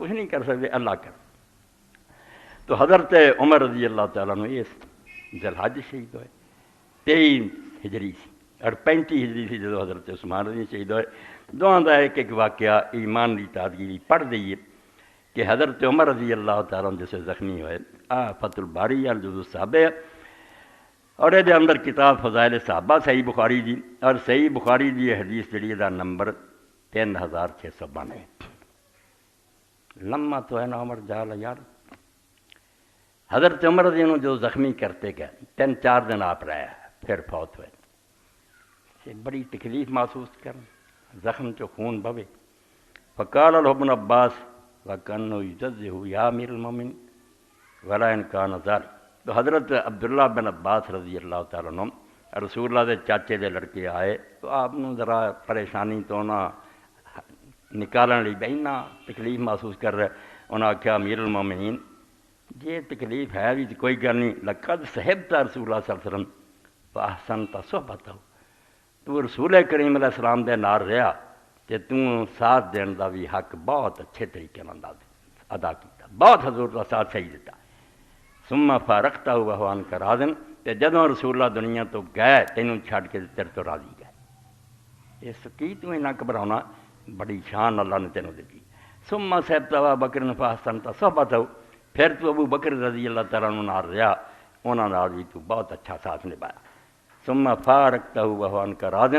کچھ نہیں کر سکتے، اللہ کر۔ تو حضرت عمر رضی اللہ تعالیٰ عنہ اس ذی الحج شہید ہوئے 23 ہجری سی اور 35 ہجری سی جدو حضرت عثمان رضی شہید ہوئے۔ دونوں کا ایک ایک واقعہ ایمان کی تازگی پڑھ دئیے کہ حضرت عمر رضی اللہ تعالیٰ عنہ جسے زخمی ہوئے فتح الباری الجزء السابع اور یہ اندر کتاب فضائل صحابہ صحیح بخاری دی، اور صحیح بخاری دی یہ حدیث جڑی دا نمبر 3692۔ لمحہ تو ہے نا عمر جال یار، حضرت عمر رضی اللہ عنہ جو زخمی کرتے گئے 3-4 دن آپ رہے پھر فوت ہوئے، سے بڑی تکلیف محسوس کر، زخم چو خون بوے۔ فقال له ابن عباس وَكَأَنَّهُ يُجَزِّهُ يَا أَمِيرَ الْمُؤْمِنِينَ وَلَا إِنْ كَانَ ذَلِكَ۔ تو حضرت عبداللہ بن عباس رضی اللہ تعالیٰ عنہ رسول اللہ دے چاچے دے لڑکے آئے تو آپ نے ذرا پریشانی تو نہ نکالن لی بہنا تکلیف محسوس کر رہے، انہوں نے آخیا امیر المومنین یہ تکلیف ہے بھی کوئی گل نہیں، لقد صحبت رسول اللہ صلی اللہ علیہ وسلم فاحسنت صحبتہ، تو رسول کریم علیہ السلام دے نال رہا تے تو ساتھ دین دا بھی حق بہت اچھے طریقے نال ادا کیتا، بہت حضور دا ساتھ صحیح دیتا۔ ثم فارقتہ وہو عنک راض، تے جدوں رسول اللہ دنیا تو گئے تینوں چھڈ کے تیرے تو راضی گئے، اس کی تو انہاں گھبراؤنا بڑی شان اللہ نے تینوں دیتی۔ ثم صحبت ابا بکر فاحسنت صحبتہ، پھر تو ابو بکر رضی اللہ تعالیٰ عنہ نال رہا، انہاں نال بھی تو بہت اچھا ساتھ نبھایا۔ ثم فارقتہ وہو عنک راض،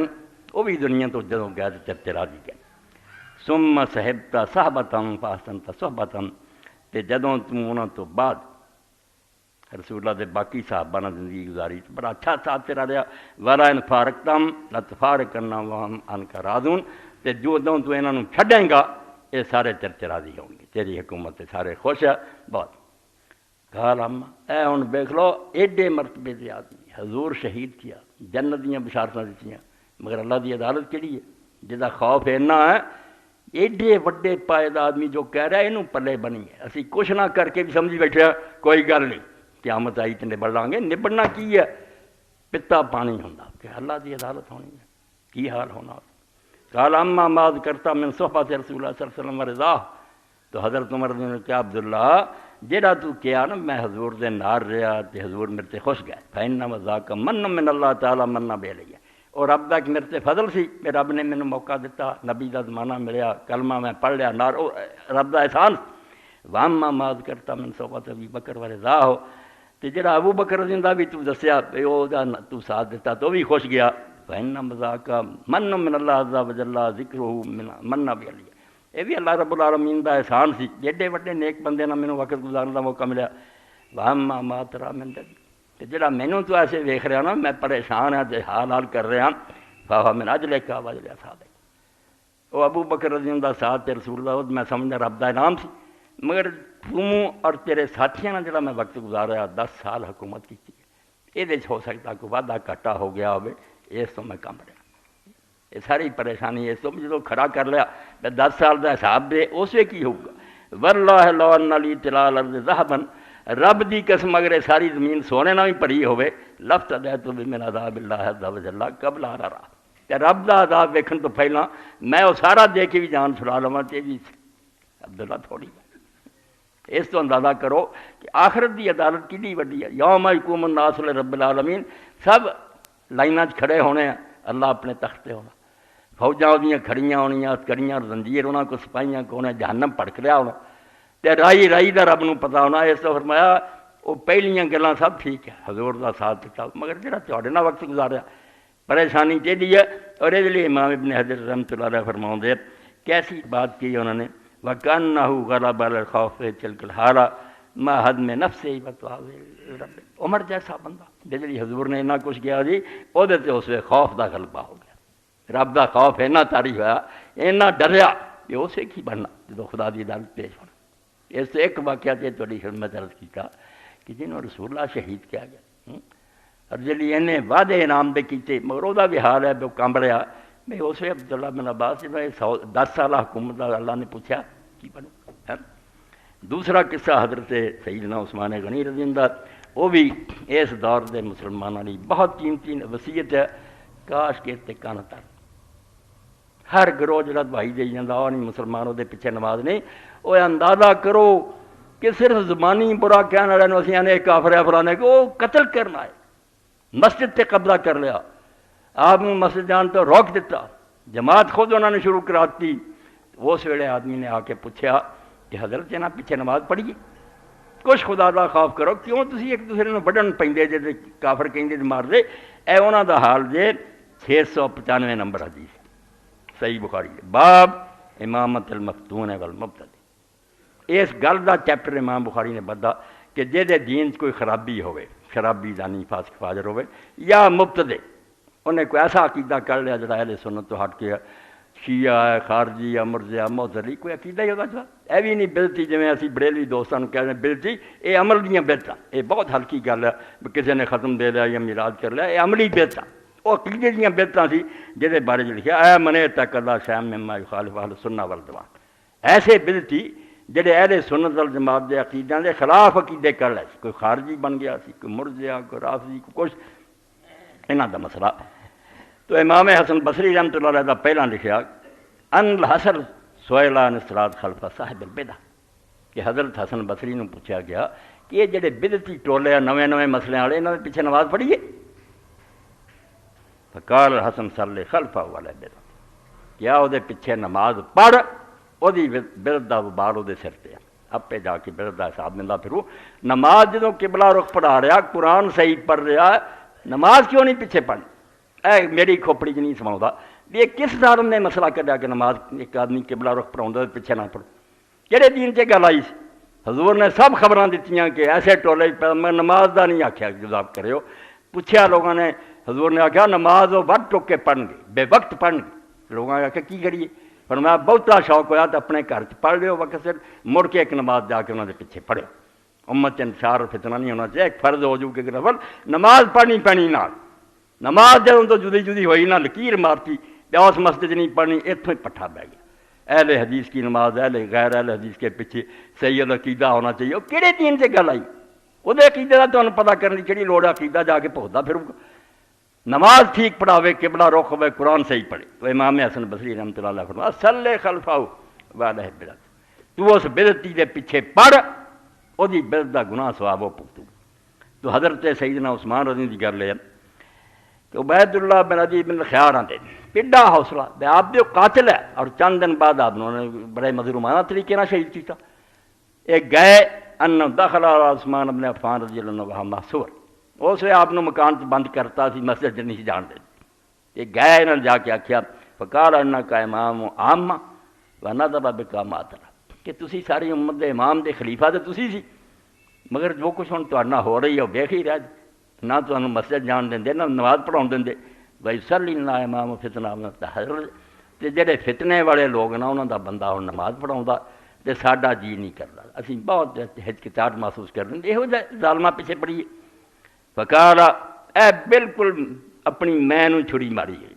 وہ بھی دنیا تو جدوں گئے تو تیرے تے راضی گئے۔ ثم صحبت صحبتہ فاحسنت صحبتہ، تے جدوں تو انہاں تو بعد رسول اللہ دے باقی صحابہ نے زندگی گزاری بڑا اچھا ساتھ تیرا رہا۔ وَلَا إِنْ فَارَقْتَهُمْ لَتُفَارِقَنَّ وَهُمْ عَنْكَ راضُونَ، تے جدوں تو انہاں نوں چھڈیں گا یہ سارے تیرے تے راضی ہوں گے، تیری حکومت تے سارے خوش ہے بہت۔ قال اما اے ہن دیکھ لو ایڈے مرتبے دے آدمی حضور شہید کیا، جنت دیاں بشارتاں دتیاں، مگر اللہ دی عدالت کیڑی ہے جدا خوف اینا ہے، ایڈے وڈے پائے آدمی جو کہہ رہا ہے انہوں پلے بنی ہے، اسی کچھ نہ کر کے بھی سمجھی بیٹھے کوئی گل نہیں، قیامت آئی تو نبڑ لیں گے، نبڑنا کی ہے پتا پانی ہونا کہ اللہ دی عدالت ہونی ہے، کی حال ہونا۔ قال اما ما ذکرتا من صحبت رسول اللہ صلی اللہ علیہ وسلم ورضا، تو حضرت عمر نے کہا عبداللہ جیڑا تو کیا نا میں حضور دے نار رہا تے حضور میرے تے خوش گئے، فإنما ذاک من من اللہ تعالی من بے لیا، اور رب دا میرے تے فضل سی کہ رب نے مینوں موقع دیتا، نبی دا زمانہ ملیا، کلمہ میں پڑھ لیا، نار رب دا احسان۔ واما ما ذکرتا من صحبت ابی بکر ورضا ہو، تے جڑا ابو بکر رضی اللہ بھی تو دسیا او دا تو ساتھ دیتا تو بھی خوش گیا، فإنما ذاک من من اللہ عز وجل ذکرہ من بے لیا، یہ بھی اللہ رب العالمین دا احسان سی، جیڈے وڈے نیک بندے نہ مینوں وقت گزارن دا موقع ملیا۔ واما ما ترا من دل، تے جڑا مینوں تو ایسے ویکھ رہا نا میں پریشان ہاں تے حال حال کر رہا فاہ من اجل کا وجل صادق، او ابو بکر رضی اللہ ساتھ تے رسول اللہ میں سمجھدا رب دا انعام سی، مگر توں اور تیرے ساتھیاں نال جڑا میں وقت گزاریا 10 سال حکومت کیتی ہے، یہ ہو سکتا کوئی وعدہ گھاٹا ہو گیا ہوئے، اس تو میں کم رہا، یہ ساری پریشانی اس تو جدوں کھڑا کر لیا 10 سال دا حساب دے اسے کی ہوگا۔ واللہ لو ان لی طلال الارض ذهبا، رب دی قسم اگر ساری زمین سونے نہ بھی بھری ہوئے لفتدیت من عذاب اللہ عز وجل قبل ان ارا، تے رب دا عذاب ویکھن تو پہلا میں وہ سارا دے کے بھی جان چھڑا لواں تے بھی عبداللہ تھوڑی اس تو اندازہ کرو کہ آخرت دی عدالت کتنی وڈی ہے۔ یوم یقوم الناس لرب العالمین، سب لائناں کھڑے ہونے ہیں، اللہ اپنے تخت تے ہونا، فوجاں اودیاں کھڑیاں ہونیاں، کڑیاں زنجیر انہاں کو سپاہیاں کو انہیں جہنم پڑک لیا ہونا، تے رائی رائی دا رب نوں پتہ ہونا۔ اس تو فرمایا وہ پہلیاں گلاں سب ٹھیک ہے، حضور دا ساتھ دیتا، مگر جڑا تہاڈے نال وقت گزاریا پریشانی چیڑی ہے۔ اور یہ لیے امام ابن حجر رحمۃ اللہ علیہ فرماؤندے کیسی بات کی انہوں نے، وَكَأَنَّهُ غَلَبَ عَلَى الْخَوْفِ تِلْكَ الْحَالَةِ مَا حَدْمِ نَفْسِهِ وَتَوَاضُعِ رَبِّ، عمر جیسا بندہ جی حضور نے اتنا کچھ کیا جی وہ اس وقت خوف دا غلبہ ہو گیا، رب دا خوف اینا طاری ہوا، اینا ڈریا کہ اسے کی بننا جب خدا دی عدالت پیش ہونا۔ اس سے ایک واقعہ تے تھوڑی خدمت عرض کیتا کہ جنہوں رسول اللہ شہید کیا گیا، اور جلی انہیں وعدے انعام دے کیتے مگر وہ بھی حال ہے وہ کمب رہا۔ میں اس وقت عبداللہ بن عباس جنہوں نے 10 سالہ حکومت اللہ نے پوچھا کی بنو۔ دوسرا قصہ حضرت سیدنا عثمان غنی رضی اللہ، وہ بھی اس دور دے مسلمانوں کی بہت قیمتی وصیت ہے، کاش کے تے کان تر ہر گروہ جڑا دوائی دے جاندہ وہ نہیں مسلمانوں دے پیچھے نماز نہیں. وہ اندازہ کرو کہ صرف زبانی برا کہنے والے نو اسی نے کافر ہے فلانے کو وہ قتل کرنا ہے. مسجد تے قبضہ کر لیا, آپ نے مسجد جان تو روک دیتا, جماعت خود انہوں نے شروع کراتی. اس ویلے آدمی نے آ کے پوچھا کہ حضرت جناب پیچھے نماز پڑھیے, کچھ خدا دا خوف کرو, کیوں تسی ایک دوسرے نوں وڈن پیندے جے کافر کہندے مار دے. اے انہاں دا حال جے 695 نمبر حدیث صحیح بخاری باب امامت المفتون والمبتدی. اس گل دا چیپٹر امام بخاری نے بدھا کہ جے دے دین کوئی خرابی ہوئے, شرابی دانی فاسق فاجر ہوئے یا مبتدی, انہیں کوئی ایسا عقیدہ کر لیا جڑا اہل سنت تو ہٹ کے شیعہ ہے, خارجی ہے, مرزا, معتزلی, کوئی عقیدہ ہی ہوتا چلا. اے بھی نہیں بدتی جویں اسی بریلوی دوستاں نوں کہنے بدتی, اے عمل دیاں بدتاں, اے بہت ہلکی گل ہے. کسی نے ختم دے لیا یا میلاد کر لیا, اے عملی بدتاں. وہ عقیدے دیاں بدتاں سی جہدے بارے لکھیا اے من اتق اللہ شیئا مما یخالف اہل السنہ والجماعہ. ایسے بدتی جڑے اہل سنت والجماعت دے عقیدیاں دے خلاف عقیدے کر لے سی, کوئی خارجی بن گیا سی, کوئی مرجع, کوئی رافضی, کوئی کچھ, انہاں دا مسئلہ. تو امام حسن بصری رحمۃ اللہ علیہ دا پہلا لکھیا ان الحسن سئل عن الصلاۃ خلف صاحب البدع, کہ حضرت حسن بصری نوں پوچھا گیا کہ یہ جڑے بدعتی ٹولے نویں نویں مسئلے والے انہاں دے پیچھے نماز پڑھیے. فقال الحسن صلی خلفہ ولا بدع, کیا وہ پیچھے نماز پڑھ, وہ بدعت دا وبال وہ سر تے اپے جا کے بدعت دا حساب ملدا پھرو. نماز جدوں قبلہ رخ پڑھا رہا, قرآن صحیح پڑھ رہا, نماز کیوں نہیں پیچھے پڑھ؟ اے میری کھوپڑی چ نہیں سماؤں یہ کس ظالم نے مسئلہ کڈیا کہ نماز ایک آدمی قبلہ رخ پڑھاؤں پیچھے نہ پڑھو؟ کہڑے دین سے گل آئی سی؟ حضور نے سب خبراں دتیاں کہ ایسے ٹولے میں نماز دا نہیں آکھیا جذاب آپ کرے ہو. پوچھا لوگوں نے, حضور نے آخیا نماز وہ وقت ٹک کے پڑھن گے, بے وقت پڑھن گے. لوگوں نے آخیا کی کریے؟ فرمایا بہتا شوق ہوا تو اپنے گھر پڑھ لیو وقت سے, مڑ کے ایک نماز جا کے انہوں نے پیچھے پڑھو. امت انشار اور فتنہ نہیں ہونا چاہیے, ایک فرض ہو جو کہ نفل نماز پڑھنی پینی نال. نماز جدوں تو جدی جدی ہوئی نہ لکیر مارتی اس مسجد نہیں پڑھنی, اتوں ہی پٹھا بہ گیا. اہل حدیث کی نماز اہل غیر اہل حدیث کے پیچھے سید عقیدہ ہونا چاہیے. وہ کہڑے دین سے گل آئی؟ وہ عقیدے کا تمہیں پتہ کرنے کی کہڑی لوڑ ہے؟ عقیدہ جا کے بھوکتا پھروں گا. نماز ٹھیک پڑھاوے, قبلہ رخ ہوئے, قرآن صحیح پڑھے. تو امام حسن بصری رحمۃ اللہ علیہ فرمایا صلی خلفہ وعلیہ بدعت, تو اس بدعتی دے پیچھے پڑھ, وہ بدعت دا گناہ ثواب وہ پکتو. تو حضرت سیدنا عثمان رضی دی گل ہے کہ عبید اللہ بن عدی بن خیار آتے پیڈا حوصلہ, آپ بھی قاتل ہے, اور چند دن بعد آپ نے بڑے مظلومانہ طریقے نہ شہید کیا. ایک گئے ان دخل عثمان بن عفان رضی اللہ عنہ محصور, اس وقت آپ نے مکان بند کرتا سی, مسجد نہیں جان دے. یہ گئے انہوں نے جا کے آخیا فقال انکا امام عامہ ونظر بکا ماترا, کہ تسی ساری امت دے امام دے خلیفہ دے تسی سی, مگر جو کچھ ہوں تہاڈے ہو رہی ہے وہ ویکھ ہی رہ جی. نہ تمہیں مسجد جان دیں, نہ نماز پڑھاؤ دیں. بھائی سلی نہ امام فتنہ حضرت, تے جڑے فتنے والے لوگ نا انہوں دا بندہ ہوں نماز پڑھاؤں تے ساڈا جی نہیں کرتا, اسی بہت ہچکچاہٹ محسوس کر دیں یہو جہ ظالمہ پیچھے پڑھیے. فقال اے بالکل اپنی میں نوں چھری ماری گئی,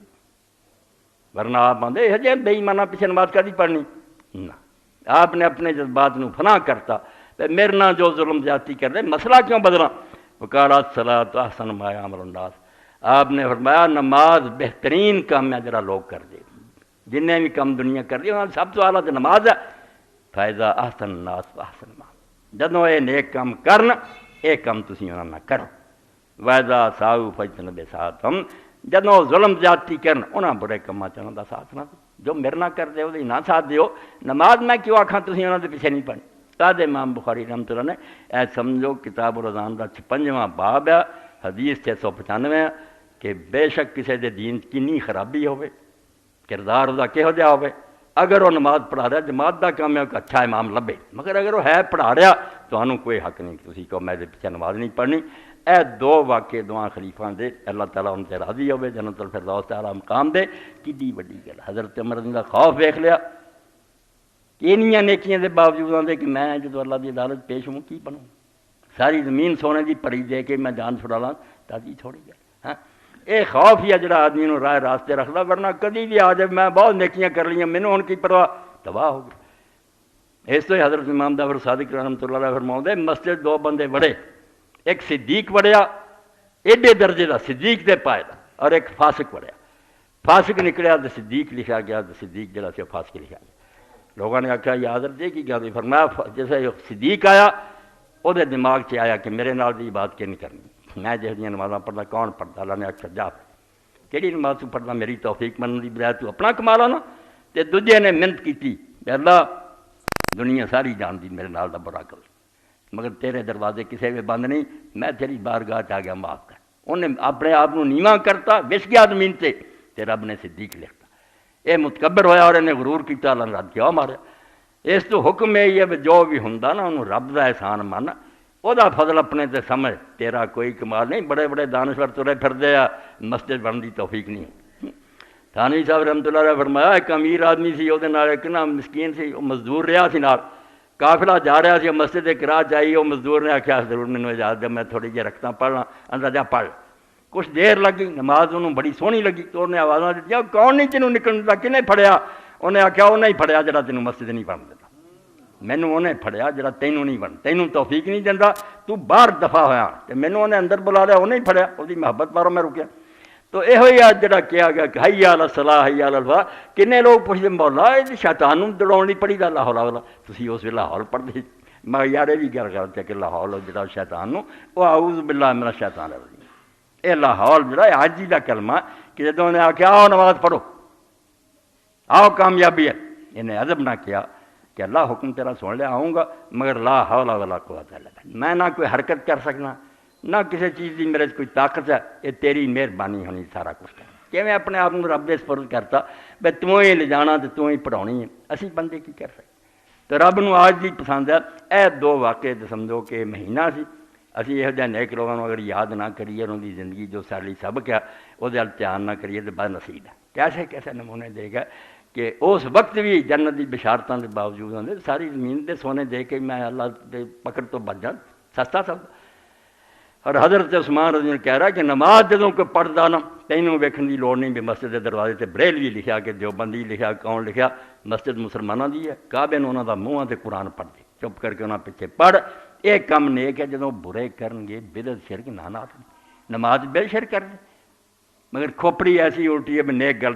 ورنہ آپ آدھے یہ جہ بے ایمانہ پیچھے نماز کدی پڑھنی نہ. آپ نے اپنے جذبات نوں فنا کرتا, میرے نہ جو ظلم زیادتی کر دے مسئلہ کیوں بدلا. وقال الصلاۃ احسن ما یعمل الناس, آپ نے فرمایا نماز بہترین کام ہے جڑا لوگ کر دے, جنہیں بھی کام دنیا کر دی سب تو اعلیٰ تو نماز ہے. فائدہ احسن الناس احسن ما, جدوں یہ نیک کام کرن یہ کام تسی انہاں نہ کرو. وائدہ ساؤ فجتنب ساتھم, جدوں ظلم زیادتی کرن انہاں برے کاماں چ انہاں دا ساتھ نہ دو, جو میرے نہ کر دے وہ نہ ساتھ دیو. نماز میں کیوں آکھاں تسی انہاں دے پیچھے نہیں پڑھنی. تاد امام بخاری رحمۃ اللہ نے اے سمجھو کتاب الرضان دا 56واں باب ہے, حدیث 695 کہ بے شک کسی دے دین کنی خرابی ہوئے, کردار دا کہو جہا ہوئے, اگر وہ نماز پڑھا رہا جماعت دا کام ہے کہ اچھا امام لبے, مگر اگر وہ ہے پڑھا رہا تو انہوں کوئی حق نہیں تسی کو میں دے پیچھے نماز نہیں پڑھنی. اے دو واقعے دعا خلیفاں دے, اللہ تعالیٰ ان سے راضی ہوئے, جنت الفردوس تعالیٰ مقام دے. کڈی وڈی گل, حضرت عمر دا خوف ویکھ لیا کہ انہیاں نیکیاں دے باوجود آدھے کہ میں جدو اللہ دی عدالت پیش ہوں کی بنوں, ساری زمین سونے دی پڑی دے کے میں جان چھڑا لاں تازی چھوڑی گیا. ہاں یہ خوف ہی ہے جڑا آدمی نوں راہ راستے رکھدا, ورنہ کدی بھی آ جائے میں بہت نیکیاں کر لیاں مینوں ہن کی پرواہ, تباہ ہو گئی. اس تو حضرت امام جعفر صادق رحمۃ اللہ علیہ فرماؤندے مسجد دو بندے بڑے, ایک صدیق بڑھیا ایڈے درجے دا صدیق دے پائے دا, اور ایک فاسق بڑھیا. فاسق نکلیا تو صدیق لکھا گیا، تو صدیق جڑا سی فاسق لکھا گیا۔ لوگوں نے آخیا یہ حضرت یہ کی گل؟ فرمایا جیسے صدیق آیا وہ دماغ سے آیا کہ میرے نال دی بات کیوں نہیں کرنی، میں جہاں دیاں نمازاں پڑھدا کون پڑھدا؟ اللہ نے آخیا جا کہڑی نماز تو پڑھنا، میری توفیق منن دی بجائے تو اپنا کما لا نا۔ تے دوجے نے محنت کی اللہ دنیا ساری جاندی میرے نال دا برا کر، مگر تیرے دروازے کسے بھی بند نہیں، میں تیری بارگاہ آ گیا معاف کر۔ انہیں اپنے آپ کو نیواں کرتا، وس گیا زمین سے، تے رب نے صدیق لکھتا۔ یہ متکبر ہویا اور انہیں غرور کیتا، اللہ نے رد کیا ماریا۔ اس تو حکم یہ ہے جو بھی ہوندا نا انہوں رب دا احسان من، وہ دا فضل اپنے تے سمجھ، تیرا کوئی کمال نہیں۔ بڑے بڑے دانشور ترے پھردے آ، مسجد بنن دی توفیق نہیں۔ تھانوی صاحب رحمۃ اللہ علیہ فرمایا ایک امیر آدمی سی، وہ ایک نا مسکین سی، وہ مزدور رہا سی نال، قافلہ جا رہا سی، مسجد قراء چاہیے، وہ مزدور نے آخیا ضرور مینوں اجازت دے میں تھوڑی جی رکھتا پڑھنا، اندر جا پڑھ۔ کچھ دیر لگی، نماز انہوں بڑی سونی لگی تو انہیں آوازاں دیتی کون نہیں تینوں نکلن دا، کنے پھڑیا؟ انہیں آخیا انہیں ہی پھڑیا جڑا تینوں مسجد نہیں بن دیتا، مینوں انہیں پھڑیا جڑا تینوں نہیں بن، تینوں توفیق نہیں دینا، تو باہر دفع ہویا، تے مینوں انہیں اندر بلا لیا، انہیں ہی پھڑیا، وہی محبت باروں میں رکیا۔ تو یہ آج جڑا کیا گیا کہ حی علی الصلاح حی علی الفلاح، کنے لوگ پوچھتے مولا یہ شیطان نوں دوڑاؤن نہیں پڑھی دا لاہور والا، تسی اس ویلے لاہور پڑھدے، میں یار یہ بھی گل کرتے کہ لاہور جڑا شیطان نوں وہ اعوذ باللہ من الشیطان الرجیم، یہ لاہور جڑا عاجزی دا کلمہ کہ جدوں نے آخیا آؤ نماز پڑھو آؤ کامیابی ہے، انہیں عزم نہ کیا کہ اللہ حکم تیرا سن لیا آؤں گا، مگر لا حول ولا قوت الا باللہ، میں نہ کوئی حرکت کر سکنا، نہ کسی چیز کی میرے کوئی طاقت ہے، یہ تیری مہربانی ہونی سارا کچھ کرنا۔ کہ میں اپنے آپ کو رب دے سپرد کرتا بے تو ہی لے جانا تو تو ہی پڑھاونی ہے، اسی بندے کی کر سکتے۔ تو رب نو آج دی پسند ہے۔ اے دو واقعے سمجھو کہ مہینہ سی، اسی یہ جہاں نیک لوگوں کو اگر یاد نہ کریے، انہوں دی زندگی جو ساری سبق ہے وہ دھیان نہ کریے تو بد نصیب ہے۔ کیسے کیسے نمونے دے گا کہ اس وقت بھی جنت دی بشارتوں کے باوجود ہوندے ساری زمین دے سونے دے کے میں اللہ دے پکڑ تو بچ جا، سستا سب۔ اور حضرت عثمان رضی اللہ عنہ کہہ رہا کہ نماز جدوں کوئی پڑھدا نا تینوں ویکھن دی لوڑ نہیں بھی مسجد دے دروازے تے بریلوی لکھیا کہ دیوبندی لکھیا کون لکھیا، مسجد مسلمانوں دی ہے، کعبے نوں انہاں دا منہ تے قرآن پڑھ دے، چپ کر کے انہاں پیچھے پڑھ۔ یہ کم نیک ہے جدوں برے کرن گے بدعت شرک نہ نماز بے شرک کر دے، مگر کھوپڑی ایسی الٹی ہے بھی نیک گل